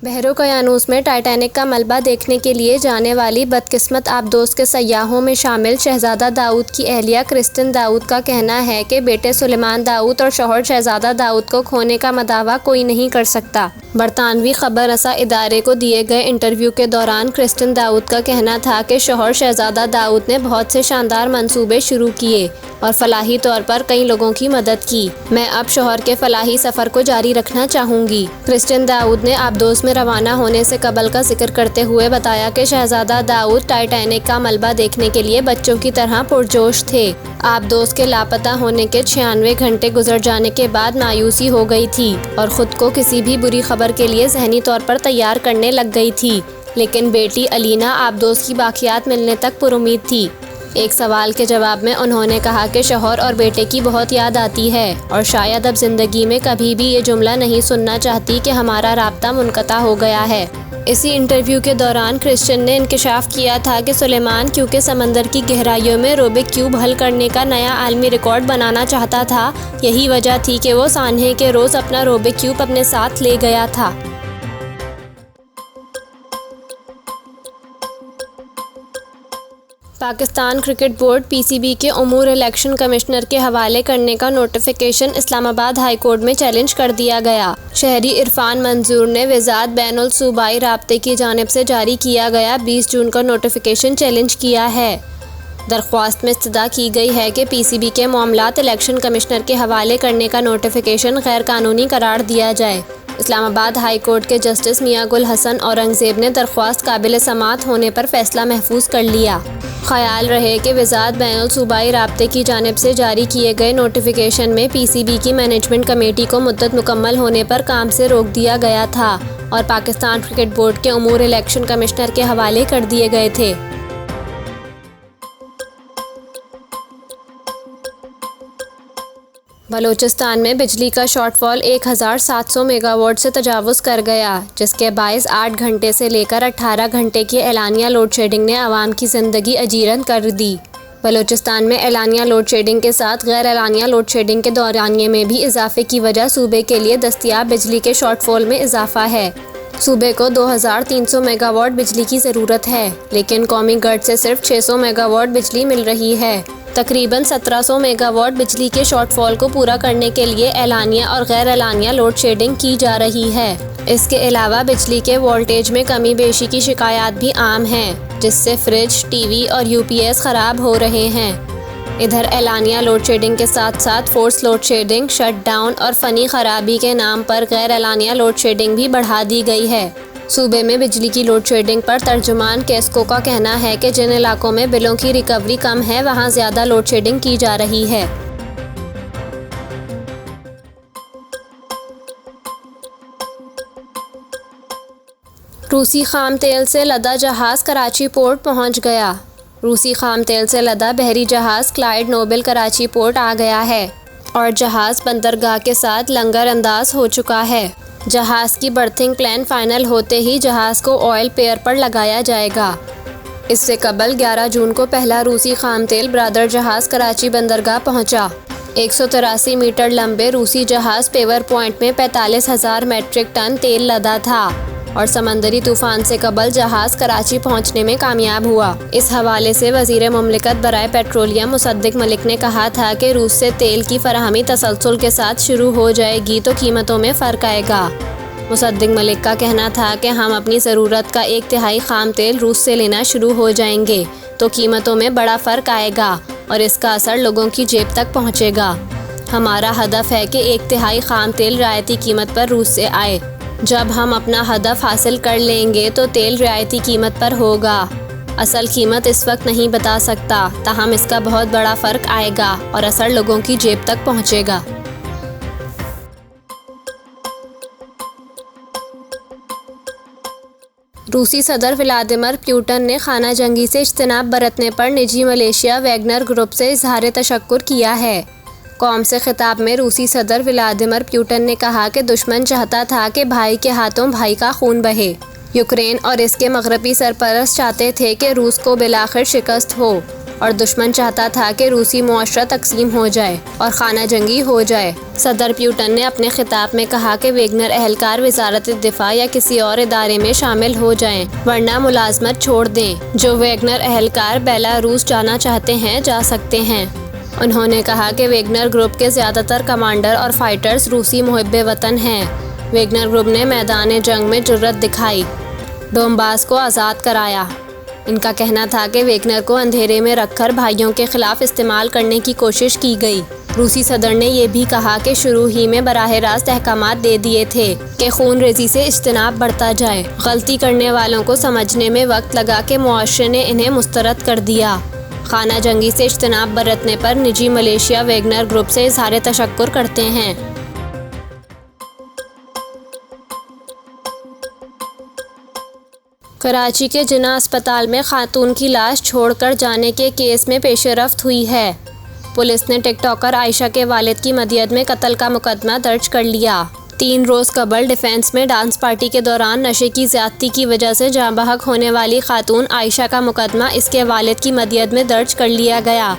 बहरोकयानूस में टाइटैनिक का मलबा देखने के लिए जाने वाली बदकिस्मत आबदोस के सयाहों में शामिल शहजादा दाऊद की अहलिया क्रिस्टिन दाऊद का कहना है कि बेटे सुलेमान दाऊद और शौहर शहजादा दाऊद को खोने का दावा कोई नहीं कर सकता। बरतानवी खबर रसा इदारे को दिए गए इंटरव्यू के दौरान क्रिस्टिन दाऊद का कहना था कि शौहर शहजादा दाऊद ने बहुत से शानदार मंसूबे शुरू किए और फलाही तौर पर कई लोगों की मदद की। मैं अब शौहर के फलाही सफ़र को जारी रखना चाहूँगी। क्रिस्टिन दाऊद ने आबदोस में रवाना होने से कबल का जिक्र करते हुए बताया कि शहजादा दाऊद टाइटैनिक का मलबा देखने के लिए बच्चों की तरह पुरजोश थे। आबदोस के लापता होने के 96 घंटे गुजर जाने के बाद मायूसी हो गई थी और ख़ुद को किसी भी बुरी खबर के लिए ज़हनी तौर पर तैयार करने लग गई थी, लेकिन बेटी अलीना आबदोस की बाकियात मिलने तक पुरुमीद थी। एक सवाल के जवाब में उन्होंने कहा कि शौहर और बेटे की बहुत याद आती है और शायद अब ज़िंदगी में कभी भी ये जुमला नहीं सुनना चाहती कि हमारा राब्ता मुनक़ता हो गया है। इसी इंटरव्यू के दौरान क्रिस्टिन ने इंकशाफ किया था कि सुलेमान क्योंकि समंदर की गहराइयों में रूबिक क्यूब हल करने का नया आलमी रिकॉर्ड बनाना चाहता था, यही वजह थी कि वो सान्हे के रोज़ अपना रूबिक क्यूब अपने साथ ले गया था। पाकिस्तान क्रिकेट बोर्ड पीसीबी के उमूर इलेक्शन कमिश्नर के हवाले करने का नोटिफिकेशन इस्लामाबाद हाई कोर्ट में चैलेंज कर दिया गया। शहरी इरफान मंजूर ने वज़ारत बैनुल सूबाई राब्ते की जानिब से जारी किया गया 20 जून का नोटिफिकेशन चैलेंज किया है। दरख्वास्त में इस्तदा की गई है कि पीसीबी के मामलात इलेक्शन कमिश्नर के हवाले करने का नोटिफिकेशन गैर कानूनी करार दिया जाए। इस्लामाबाद हाई कोर्ट के जस्टिस मियां गुल हसन औरंगज़ेब ने दरख्वास्त काबिल समाअत होने पर फैसला महफूज कर लिया। ख्याल रहे कि वज़ारत बैनुल सूबाई राब्ते की जानिब से जारी किए गए नोटिफिकेशन में पीसीबी की मैनेजमेंट कमेटी को मुद्दत मुकम्मल होने पर काम से रोक दिया गया था और पाकिस्तान क्रिकेट बोर्ड के उमूर इलेक्शन कमिश्नर के हवाले कर दिए गए थे। बलूचिस्तान में बिजली का शॉर्टफॉल 1700 मेगावाट से तजावुज़ कर गया, जिसके बायस 8 घंटे से लेकर 18 घंटे की एलानिया लोड शेडिंग ने आवाम की ज़िंदगी अजीरन कर दी। बलूचिस्तान में एलानिया लोड शेडिंग के साथ गैर एलानिया लोड शेडिंग के दौरानिए में भी इजाफे की वजह सूबे के लिए दस्तयाब बिजली के शॉर्टफॉल में इजाफा है। सूबे को 2300 मेगावाट बिजली की ज़रूरत है, लेकिन कौमी ग्रिड से सिर्फ 600 मेगावाट बिजली मिल रही है। तकरीबन 1700 मेगावाट बिजली के शॉर्टफॉल को पूरा करने के लिए एलानिया और गैर एलानिया लोड शेडिंग की जा रही है। इसके अलावा बिजली के वोल्टेज में कमी बेशी की शिकायत भी आम हैं, जिससे फ्रिज, टीवी और यूपीएस ख़राब हो रहे हैं। इधर एलानिया लोड शेडिंग के साथ साथ force load shedding, shut down और फ़नी ख़राबी के नाम पर गैर एलानिया लोड शेडिंग भी बढ़ा दी गई है। सूबे में बिजली की लोड शेडिंग पर तर्जुमान केस्को का कहना है कि जिन इलाकों में बिलों की रिकवरी कम है, वहां ज़्यादा लोड शेडिंग की जा रही है। रूसी खाम तेल से लदा जहाज़ कराची पोर्ट पहुंच गया। रूसी खाम तेल से लदा बहरी जहाज़ क्लाइड नोबेल कराची पोर्ट आ गया है और जहाज़ बंदरगाह के साथ लंगर अंदाज हो चुका है। जहाज़ की बर्थिंग प्लान फाइनल होते ही जहाज़ को ऑयल पेयर पर लगाया जाएगा। इससे कबल 11 जून को पहला रूसी खाम तेल ब्रादर जहाज़ कराची बंदरगाह पहुंचा। 183 मीटर लंबे रूसी जहाज़ पेवर पॉइंट में 45,000 मेट्रिक टन तेल लदा था और समंदरी तूफान से कबल जहाज़ कराची पहुंचने में कामयाब हुआ। इस हवाले से वज़ीर मुमलिकत बराए पेट्रोलियम मुसद्दिक मलिक ने कहा था कि रूस से तेल की फराहमी तसलसल के साथ शुरू हो जाएगी तो कीमतों में फ़र्क आएगा। मुसद्दिक मलिक का कहना था कि हम अपनी ज़रूरत का 1/3 खाम तेल रूस से लेना शुरू हो जाएंगे तो कीमतों में बड़ा फ़र्क आएगा और इसका असर लोगों की जेब तक पहुँचेगा। हमारा हदफ है कि 1/3 खाम तेल रियायती कीमत पर रूस से आए। जब हम अपना हदफ हासिल कर लेंगे तो तेल रियायती कीमत पर होगा। असल कीमत इस वक्त नहीं बता सकता, ताहम इसका बहुत बड़ा फ़र्क आएगा और असर लोगों की जेब तक पहुंचेगा। रूसी सदर व्लादिमीर पुतिन ने खाना जंगी से इज्तनाब बरतने पर निजी मलेशिया वैगनर ग्रुप से इजहार तशक्कुर किया है। कौम से खिताब में रूसी सदर व्लादिमीर पुतिन ने कहा कि दुश्मन चाहता था कि भाई के हाथों भाई का खून बहे। यूक्रेन और इसके मगरबी सरपरस्त चाहते थे कि रूस को बिलाखिर शिकस्त हो और दुश्मन चाहता था कि रूसी मुआशरा तकसीम हो जाए और खाना जंगी हो जाए। सदर पुतिन ने अपने खिताब में कहा कि वेगनर एहलकार वजारत दिफा या किसी और इदारे में शामिल हो जाएं, वरना मुलाजमत छोड़ दें। जो वेगनर एहलकार बेलारूस जाना चाहते हैं जा सकते हैं। उन्होंने कहा कि वेगनर ग्रुप के ज़्यादातर कमांडर और फाइटर्स रूसी मुहिब्बे वतन हैं। वेगनर ग्रुप ने मैदान जंग में जुर्रत दिखाई, डोनबास को आज़ाद कराया। इनका कहना था कि वेगनर को अंधेरे में रखकर भाइयों के खिलाफ इस्तेमाल करने की कोशिश की गई। रूसी सदर ने यह भी कहा कि शुरू ही में बराह रास्त अहकामात दे दिए थे कि खून रेजी से इज्तनाब बढ़ता जाए। गलती करने वालों को समझने में वक्त लगा कि मुआशरे ने इन्हें मुस्तरद कर दिया। खाना जंगी से इज्तनाब बरतने पर निजी मलेशिया वेगनर ग्रुप से इजहार तशक्कुर करते हैं। कराची के जिन्ना अस्पताल में खातून की लाश छोड़कर जाने के केस में पेशरफ्त हुई है। पुलिस ने टिकटॉकर आयशा के वालिद की मदियत में कत्ल का मुकदमा दर्ज कर लिया। 3 रोज़ कबल डिफेंस में डांस पार्टी के दौरान नशे की ज़्यादती की वजह से जाँ बहक होने वाली खातून आयशा का मुकदमा इसके वालिद की मदियत में दर्ज कर लिया गया।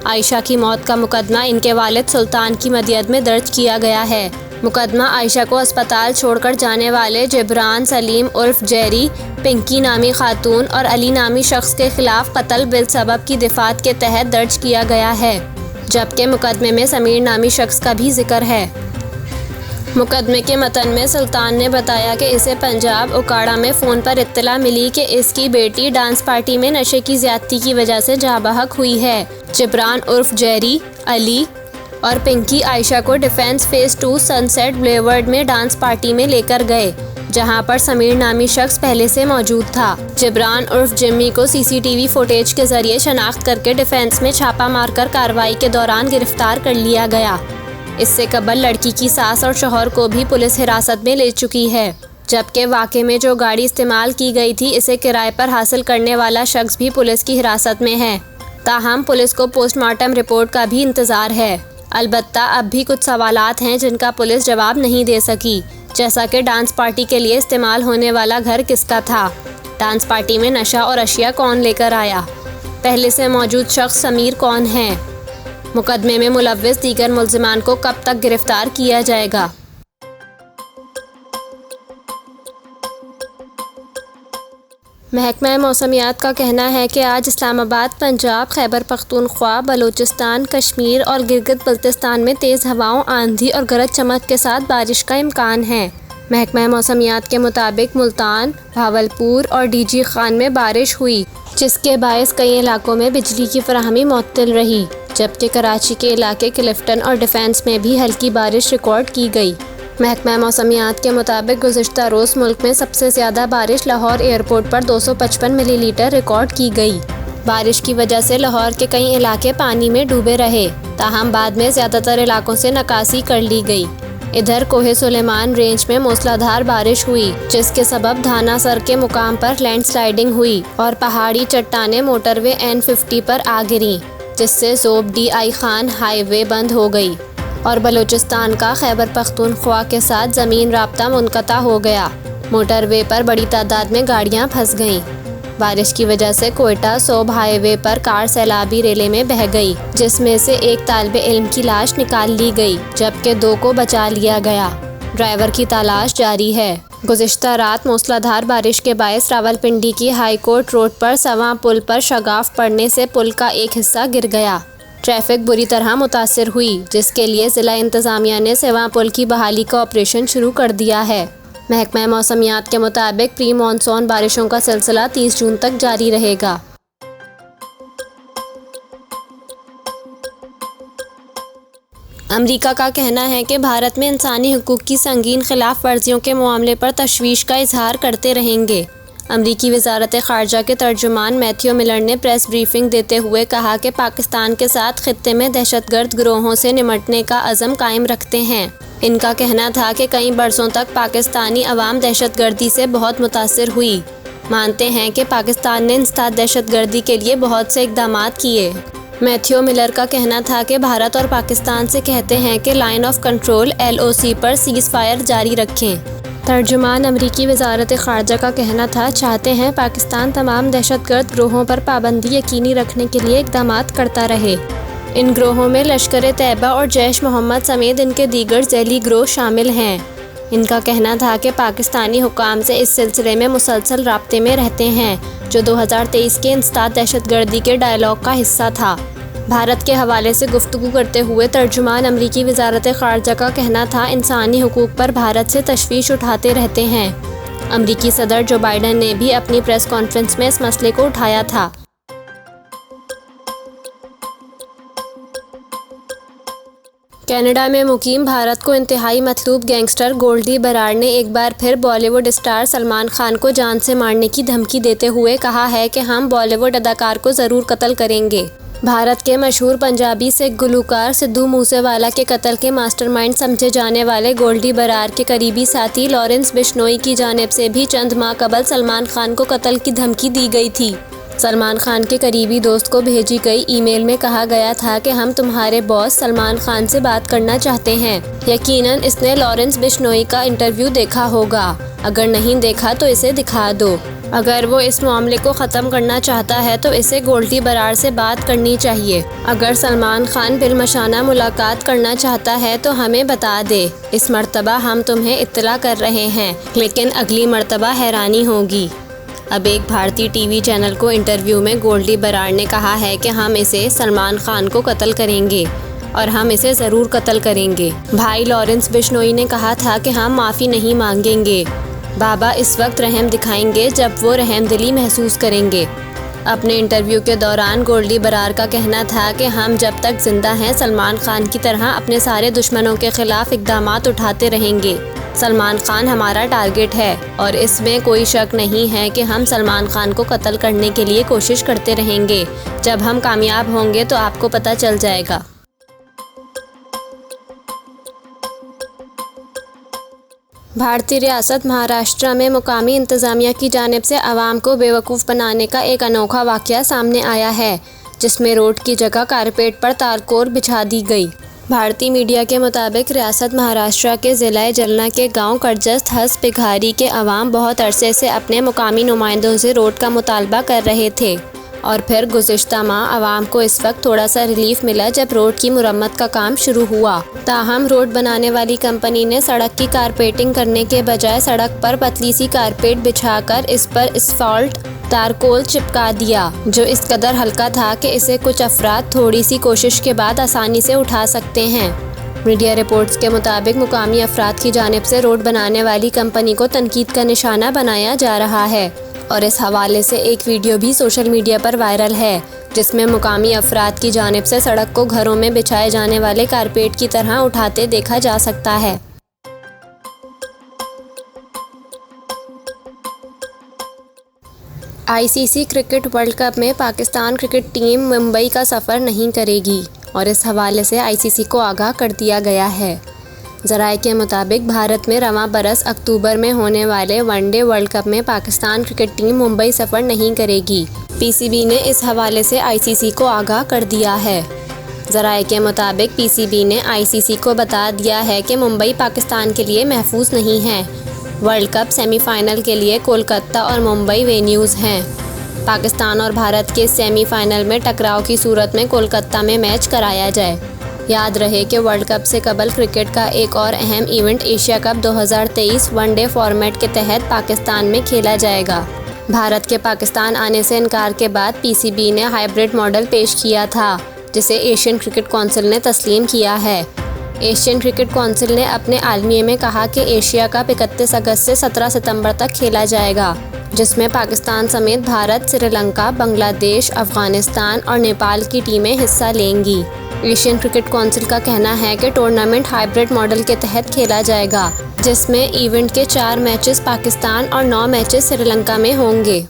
आयशा की मौत का मुकदमा इनके वालिद सुल्तान की मदियत में दर्ज किया गया है। मुकदमा आयशा को अस्पताल छोड़कर जाने वाले जिब्रान सलीम उर्फ जेरी, पिंकी नामी खातून और अली नामी शख्स के खिलाफ कत्ल बिलसबब की दिफात के तहत दर्ज किया गया है, जबकि मुकदमे में समीर नामी शख्स का भी जिक्र है। मुकदमे के मतन में सुल्तान ने बताया कि इसे पंजाब उकाड़ा में फ़ोन पर इत्तला मिली कि इसकी बेटी डांस पार्टी में नशे की ज़्यादती की वजह से जाँ बहक हुई है। जिब्रान उर्फ जेरी, अली और पिंकी आयशा को डिफेंस फेज़ 2 सनसेट ब्लेवर्ड में डांस पार्टी में लेकर गए, जहां पर समीर नामी शख्स पहले से मौजूद था। जिब्रान उर्फ जिम्मी को सीसीटीवी फुटेज के जरिए शनाख्त करके डिफेंस में छापा मारकर कार्रवाई के दौरान गिरफ्तार कर लिया गया। इससे कबल लड़की की सास और शौहर को भी पुलिस हिरासत में ले चुकी है, जबकि वाक़े में जो गाड़ी इस्तेमाल की गई थी इसे किराए पर हासिल करने वाला शख्स भी पुलिस की हिरासत में है। ताहम पुलिस को पोस्टमार्टम रिपोर्ट का भी इंतज़ार है। अलबत्ता अब भी कुछ सवालात हैं जिनका पुलिस जवाब नहीं दे सकी, जैसा कि डांस पार्टी के लिए इस्तेमाल होने वाला घर किसका था, डांस पार्टी में नशा और अशिया कौन लेकर आया, पहले से मौजूद शख्स समीर कौन है, मुकदमे में मुलव्विस दीगर मुल्ज़िमान को कब तक गिरफ्तार किया जाएगा। महकमा मौसमियात का कहना है कि आज इस्लामाबाद, पंजाब, खैबर पख्तूनख्वा, बलूचिस्तान, कश्मीर और गिलगित बल्तिस्तान में तेज़ हवाओं, आंधी और गरज चमक के साथ बारिश का इम्कान है। महकमा मौसमियात के मुताबिक मुल्तान, भावलपुर और डीजी खान में बारिश हुई, जिसके बायस कई इलाकों में बिजली की फराहमी मुअत्तल रही, जबकि कराची के इलाके क्लिफ्टन और डिफेंस में भी हल्की बारिश रिकॉर्ड की गई। महकमा मौसमियात के मुताबिक गुज़िश्ता रोज़ मुल्क में सबसे ज़्यादा बारिश लाहौर एयरपोर्ट पर 255 मिलीलीटर रिकॉर्ड की गई। बारिश की वजह से लाहौर के कई इलाके पानी में डूबे रहे, ताहम बाद में ज़्यादातर इलाकों से नकासी कर ली गई। इधर कोहे सुलेमान रेंज में मूसलाधार बारिश हुई, जिसके सबब धाना सर के मुकाम पर लैंडस्लाइडिंग हुई और पहाड़ी चट्टानें मोटरवे N50 पर आ गिरीं, जिससे ज़ोब DI खान हाईवे बंद हो गई और बलूचिस्तान का खैबर पख्तूनख्वा के साथ ज़मीन राब्ता मुनक़ता हो गया। मोटरवे पर बड़ी तादाद में गाड़ियां फंस गईं। बारिश की वजह से कोयटा सोब हाईवे पर कार सैलाबी रेले में बह गई, जिसमें से एक तालिबे इल्म की लाश निकाल ली गई, जबकि 2 को बचा लिया गया। ड्राइवर की तलाश जारी है। गुज़िश्ता रात मूसलाधार बारिश के बायस रावलपिंडी की हाई कोर्ट रोड पर सवां पुल पर शगाफ पड़ने से पुल का एक हिस्सा गिर गया। ट्रैफिक बुरी तरह मुतासिर हुई, जिसके लिए ज़िला इंतज़ामिया ने सवां पुल की बहाली का ऑपरेशन शुरू कर दिया है। महकमा मौसमियात के मुताबिक प्री मानसून बारिशों का सिलसिला 30 जून तक जारी रहेगा। अमेरिका का कहना है कि भारत में इंसानी हुकूक की संगीन खिलाफ वर्जियों के मामले पर तशवीश का इजहार करते रहेंगे। अमरीकी वजारत ख़ारजा के तर्जुमान मैथ्यू मिलर ने प्रेस ब्रीफिंग देते हुए कहा कि पाकिस्तान के साथ खित्ते में दहशतगर्द गिरोहों से निमटने का अज़म कायम रखते हैं। इनका कहना था कि कई बरसों तक पाकिस्तानी अवाम दहशतगर्दी से बहुत मुतासिर हुई। मानते हैं कि पाकिस्तान ने इंसदाद दहशतगर्दी के लिए बहुत से इक़दामात किए। मैथ्यू मिलर का कहना था कि भारत और पाकिस्तान से कहते हैं कि लाइन ऑफ कंट्रोल LOC पर सीज़ फायर जारी रखें। तर्जुमान अमरीकी वजारत ख़ारजा का कहना था, चाहते हैं पाकिस्तान तमाम दहशतगर्द ग्रोहों पर पाबंदी यकीनी रखने के लिए इक़दाम करता रहे। इन ग्रोहों में लश्कर तैयबा और जैश मोहम्मद समेत इनके दीगर ज़ैली ग्रोह शामिल हैं। इनका कहना था कि पाकिस्तानी हुकाम से इस सिलसिले में मुसलसल राब्ते में रहते हैं, जो 2023 के इंसदाद दहशतगर्दी के डायलॉग का हिस्सा था। भारत के हवाले से गुफ्तगू करते हुए तर्जुमान अमरीकी वजारत ख़ारजा का कहना था, इंसानी हुकूक पर भारत से तशवीश उठाते रहते हैं। अमरीकी सदर जो बाइडन ने भी अपनी प्रेस कॉन्फ्रेंस में इस मसले को उठाया था। कनाडा में मुकीम भारत को इंतहाई मतलूब गैंगस्टर गोल्डी बरार ने एक बार फिर बॉलीवुड स्टार सलमान खान को जान से मारने की धमकी देते हुए कहा है कि हम बॉलीवुड अदाकार को ज़रूर कत्ल करेंगे। भारत के मशहूर पंजाबी सिख गुलूकार सिद्धू मूसेवाला के कत्ल के मास्टरमाइंड समझे जाने वाले गोल्डी बरार के करीबी साथी लॉरेंस बिश्नोई की जानिब से भी चंद माह कबल सलमान खान को कत्ल की धमकी दी गई थी। सलमान खान के करीबी दोस्त को भेजी गई ईमेल में कहा गया था कि हम तुम्हारे बॉस सलमान खान से बात करना चाहते हैं। यकीनन इसने लॉरेंस बिश्नोई का इंटरव्यू देखा होगा, अगर नहीं देखा तो इसे दिखा दो। अगर वो इस मामले को ख़त्म करना चाहता है तो इसे गोल्डी बरार से बात करनी चाहिए। अगर सलमान खान बिलमशाना मुलाकात करना चाहता है तो हमें बता दे। इस मर्तबा हम तुम्हें इत्तला कर रहे हैं, लेकिन अगली मर्तबा हैरानी होगी। अब एक भारतीय टीवी चैनल को इंटरव्यू में गोल्डी बरार ने कहा है कि हम इसे सलमान खान को कत्ल करेंगे और हम इसे ज़रूर कत्ल करेंगे। भाई लॉरेंस बिश्नोई ने कहा था कि हम माफ़ी नहीं मांगेंगे। बाबा इस वक्त रहम दिखाएंगे जब वो रहमदिली महसूस करेंगे। अपने इंटरव्यू के दौरान गोल्डी बरार का कहना था कि हम जब तक ज़िंदा हैं सलमान खान की तरह अपने सारे दुश्मनों के ख़िलाफ़ इक़दाम उठाते रहेंगे। सलमान खान हमारा टारगेट है और इसमें कोई शक नहीं है कि हम सलमान खान को कत्ल करने के लिए कोशिश करते रहेंगे। जब हम कामयाब होंगे तो आपको पता चल जाएगा। भारतीय रियासत महाराष्ट्र में मुकामी इंतज़ामिया की जानिब से आवाम को बेवकूफ़ बनाने का एक अनोखा वाक़या सामने आया है, जिसमें रोड की जगह कारपेट पर तारकोल बिछा दी गई। भारतीय मीडिया के मुताबिक रियासत महाराष्ट्र के ज़िला जलना के गांव करजस्त हस पिघारी के अवाम बहुत अरसे से अपने मुकामी नुमाइंदों से रोड का मुतालबा कर रहे थे और फिर गुज़िश्ता माह अवाम को इस वक्त थोड़ा सा रिलीफ मिला जब रोड की मुरम्मत का काम शुरू हुआ। ताहम रोड बनाने वाली कंपनी ने सड़क की कारपेटिंग करने के बजाय सड़क पर पतली सी कारपेट बिछाकर इस पर एस्फाल्ट तारकोल चिपका दिया, जो इस कदर हल्का था कि इसे कुछ अफराद थोड़ी सी कोशिश के बाद आसानी से उठा सकते हैं। मीडिया रिपोर्ट्स के मुताबिक मुकामी अफराद की जानिब से रोड बनाने वाली कंपनी को तनकीद का निशाना बनाया जा रहा है और इस हवाले से एक वीडियो भी सोशल मीडिया पर वायरल है, जिसमें मुकामी अफराद की जानिब से सड़क को घरों में बिछाए जाने वाले कारपेट की तरह उठाते देखा जा सकता है। आईसीसी क्रिकेट वर्ल्ड कप में पाकिस्तान क्रिकेट टीम मुंबई का सफ़र नहीं करेगी और इस हवाले से आईसीसी को आगाह कर दिया गया है। ज़राए के मुताबिक भारत में रवां बरस अक्टूबर में होने वाले वनडे वर्ल्ड कप में पाकिस्तान क्रिकेट टीम मुंबई सफ़र नहीं करेगी। पीसीबी ने इस हवाले से आईसीसी को आगाह कर दिया है। ज़राए के मुताबिक पीसीबी ने आईसीसी को बता दिया है कि मुंबई पाकिस्तान के लिए महफूज नहीं है। वर्ल्ड कप सेमीफाइनल के लिए कोलकाता और मुंबई वेन्यूज़ हैं। पाकिस्तान और भारत के सेमीफाइनल में टकराव की सूरत में कोलकाता में मैच कराया जाए। याद रहे कि वर्ल्ड कप से कबल क्रिकेट का एक और अहम event Asia cup 2023 one day format के तहत पाकिस्तान में खेला जाएगा। भारत के पाकिस्तान आने से इनकार के बाद पीसीबी ने हाइब्रिड मॉडल पेश किया था, जिसे एशियन क्रिकेट कौंसिल ने तस्लीम किया है। एशियन क्रिकेट कौंसिल ने अपने आलमिये में कहा कि एशिया कप 31 अगस्त से 17 सितंबर तक खेला जाएगा, जिसमें पाकिस्तान समेत भारत, श्रीलंका, बांग्लादेश, अफगानिस्तान और नेपाल की टीमें हिस्सा लेंगी। एशियन क्रिकेट कौंसिल का कहना है कि टूर्नामेंट हाइब्रिड मॉडल के तहत खेला जाएगा, जिसमें इवेंट के 4 मैचेस पाकिस्तान और 9 मैचेस श्रीलंका में होंगे।